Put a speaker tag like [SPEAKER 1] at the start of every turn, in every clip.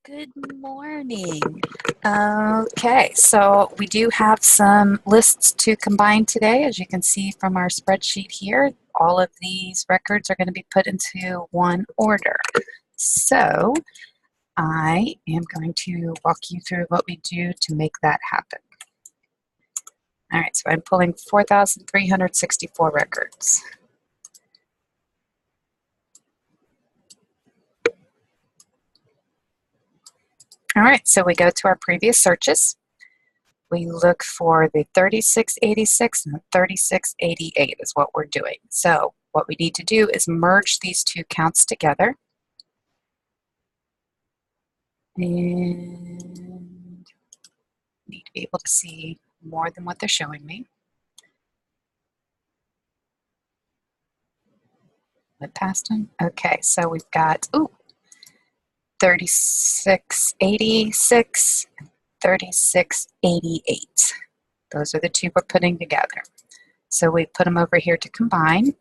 [SPEAKER 1] Good morning. Okay, so we do have some lists to combine today. As you can see from our spreadsheet here, all of these records are going to be put into one order. So I am going to walk you through what we do to make that happen. All right, so I'm pulling 4,364 records. All right, so we go to our previous searches. We look for the 3686 and the 3688 is what we're doing. So what we need to do is merge these two counts together. And need to be able to see more than what they're showing me. Went past them. Okay, so we've got 3686 and 3688. Those are the two we're putting together. So we put them over here to combine.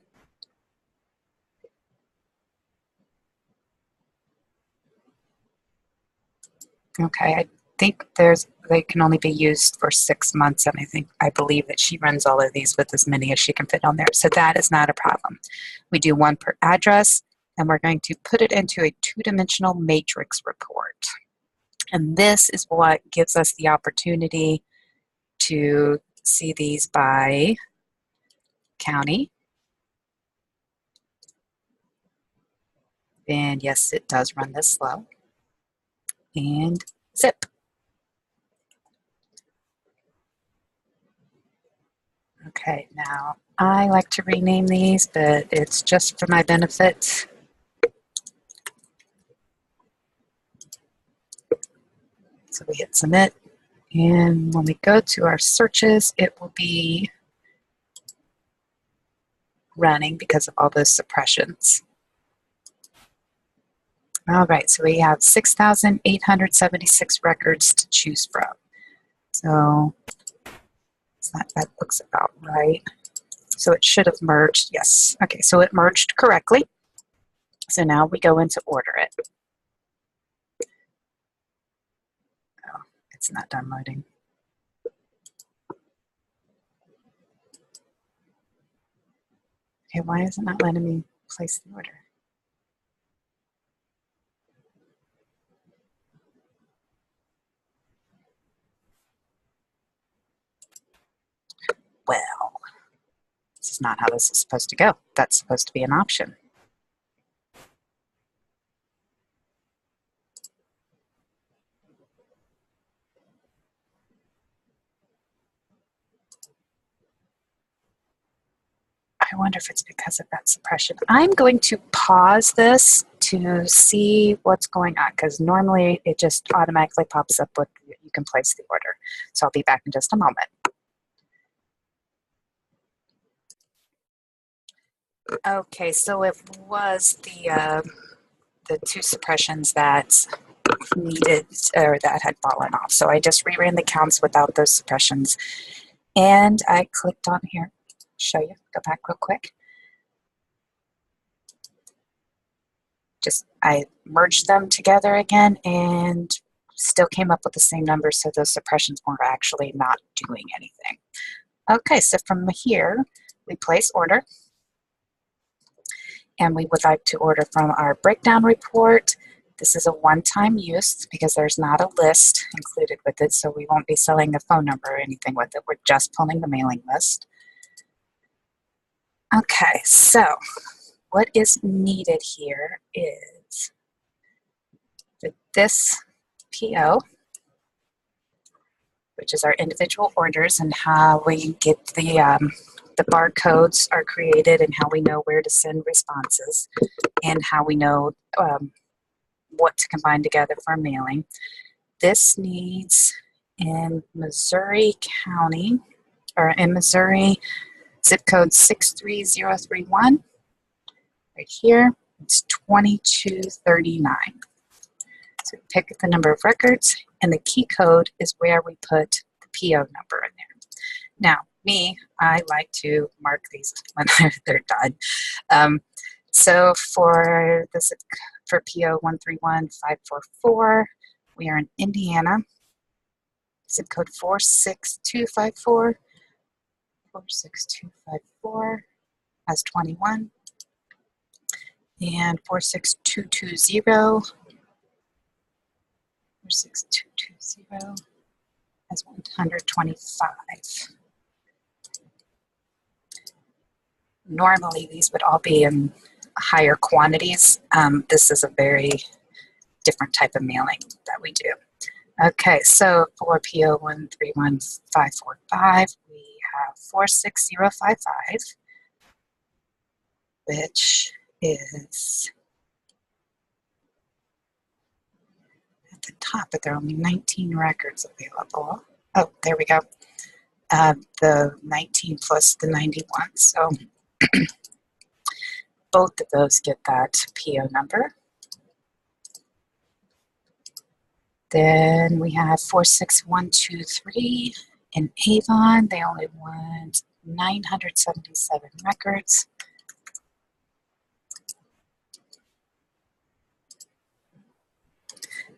[SPEAKER 1] Okay, I think they can only be used for 6 months, and I believe that she runs all of these with as many as she can fit on there. So that is not a problem. We do one per address, and we're going to put it into a two-dimensional matrix report. And this is what gives us the opportunity to see these by county. And yes, it does run this slow. And zip. Okay, now I like to rename these, but it's just for my benefit. So we hit submit, and when we go to our searches, it will be running because of all those suppressions. All right, so we have 6,876 records to choose from. So that looks about right. So it should have merged, yes. Okay, so it merged correctly. So now we go into order it. Oh, it's not done loading. Okay, why is it not letting me place the order? Well, this is not how this is supposed to go. That's supposed to be an option. I wonder if it's because of that suppression. I'm going to pause this to see what's going on, because normally it just automatically pops up with you can place the order. So I'll be back in just a moment. Okay, so it was the two suppressions that needed or that had fallen off. So I just reran the counts without those suppressions, and I clicked on here. Show you. Go back real quick. I merged them together again and still came up with the same number, so those suppressions were actually not doing anything. Okay, so from here, we place order, and we would like to order from our breakdown report. This is a one-time use because there's not a list included with it, so we won't be selling a phone number or anything with it. We're just pulling the mailing list. Okay, so what is needed here is this PO, which is our individual orders and how we get the barcodes are created and how we know where to send responses and how we know what to combine together for mailing. This needs in Missouri County, or in Missouri, zip code 63031. Right here, it's 2239. So we pick the number of records, and the key code is where we put the PO number in there. Now, I like to mark these when they're done. So for for PO 131544. We are in Indiana. Zip code 46254. 46254 has 21. And 46220. 46220 has 125. Normally, these would all be in higher quantities. This is a very different type of mailing that we do. Okay, so for PO 131545, we have 46055, which is at the top, but there are only 19 records available. Oh, there we go. The 19 plus the 91. So both of those get that PO number. Then we have 46123 in Avon. They only want 977 records.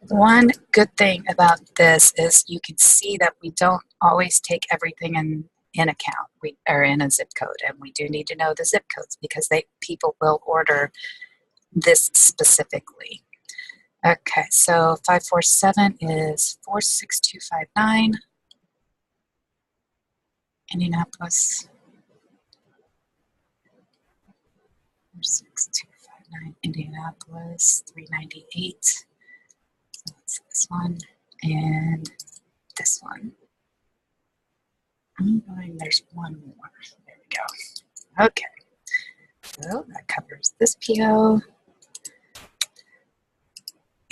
[SPEAKER 1] One good thing about this is you can see that we don't always take everything in account. We are in a zip code, and we do need to know the zip codes because people will order this specifically. Okay, so 547 is 46259, Indianapolis. 46259, Indianapolis, 398. So that's this one and this one. There's one more. There we go. Okay, so that covers this PO.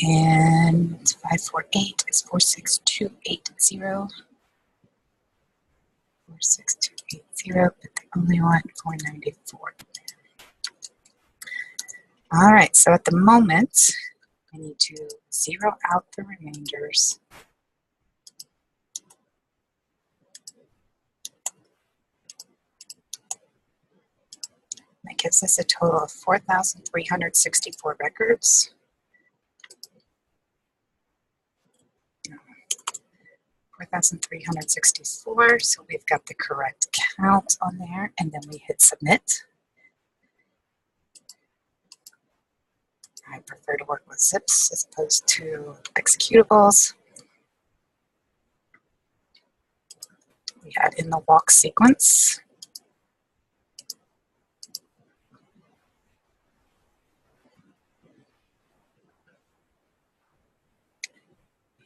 [SPEAKER 1] And 548 is 46280. 46280, but they only want 494. All right, so at the moment, I need to zero out the remainders. That gives us a total of 4,364 records. 4,364, so we've got the correct count on there, and then we hit submit. I prefer to work with zips as opposed to executables. We add in the walk sequence.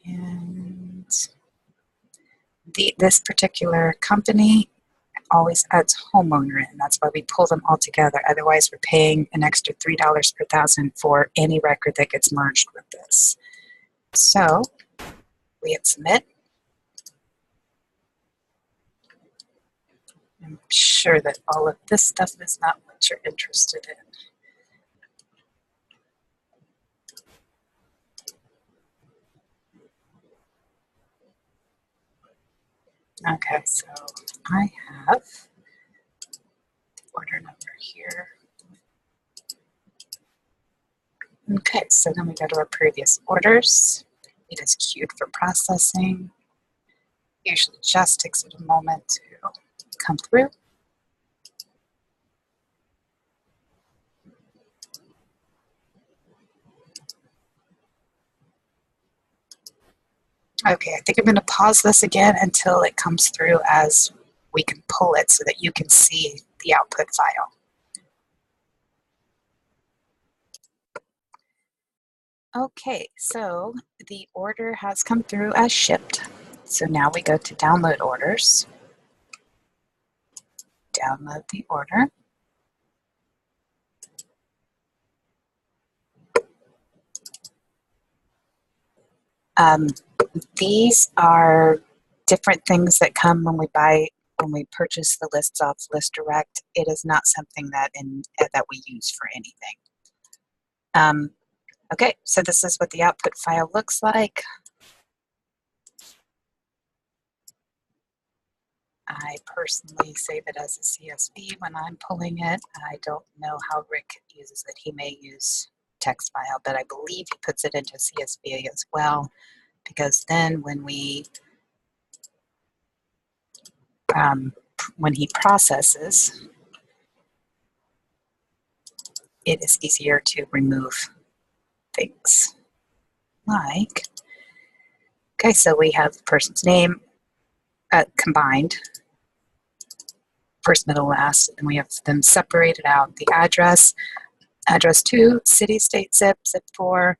[SPEAKER 1] And this particular company always adds homeowner in. That's why we pull them all together. Otherwise, we're paying an extra $3 per thousand for any record that gets merged with this. So we hit submit. I'm sure that all of this stuff is not what you're interested in. Okay, so I have the order number here. Okay, so then we go to our previous orders. It is queued for processing. Usually just takes it a moment to come through. Okay, I think I'm going to pause this again until it comes through as we can pull it so that you can see the output file. Okay, so the order has come through as shipped. So now we go to download orders. Download the order. These are different things that come when we purchase the lists off ListDirect. It is not something that we use for anything. Okay, so this is what the output file looks like. I personally save it as a CSV when I'm pulling it. I don't know how Rick uses it. He may use text file, but I believe he puts it into CSV as well, because then when he processes, it is easier to remove things. Like, okay, so we have the person's name combined, first, middle, last, and we have them separated out. The address 2, city, state, zip 4.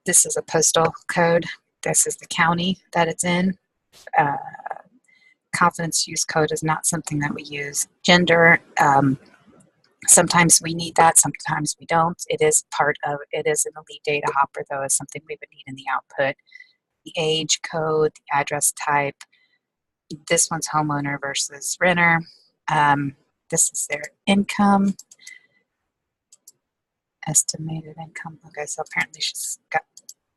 [SPEAKER 1] This is a postal code. This is the county that it's in. Confidence use code is not something that we use. Gender, sometimes we need that, sometimes we don't. It is in the lead data hopper, though, is something we would need in the output. The age code, the address type. This one's homeowner versus renter. This is their income, estimated income. Okay, so apparently she's got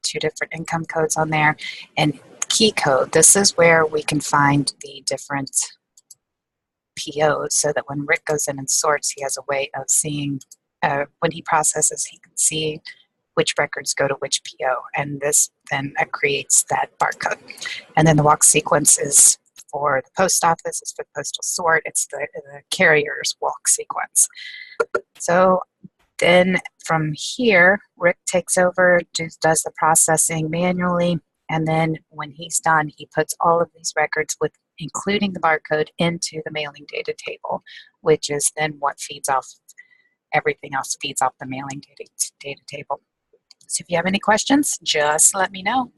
[SPEAKER 1] 2 different income codes on there. And key code, this is where we can find the different POs, so that when Rick goes in and sorts, he has a way of seeing, when he processes, he can see which records go to which PO, and this then creates that barcode. And then the walk sequence is for the post office, it's for the postal sort, it's the carrier's walk sequence. So then from here, Rick takes over, does the processing manually, and then when he's done, he puts all of these records, including the barcode, into the mailing data table, which is then what feeds off, everything else feeds off the mailing data table. So if you have any questions, just let me know.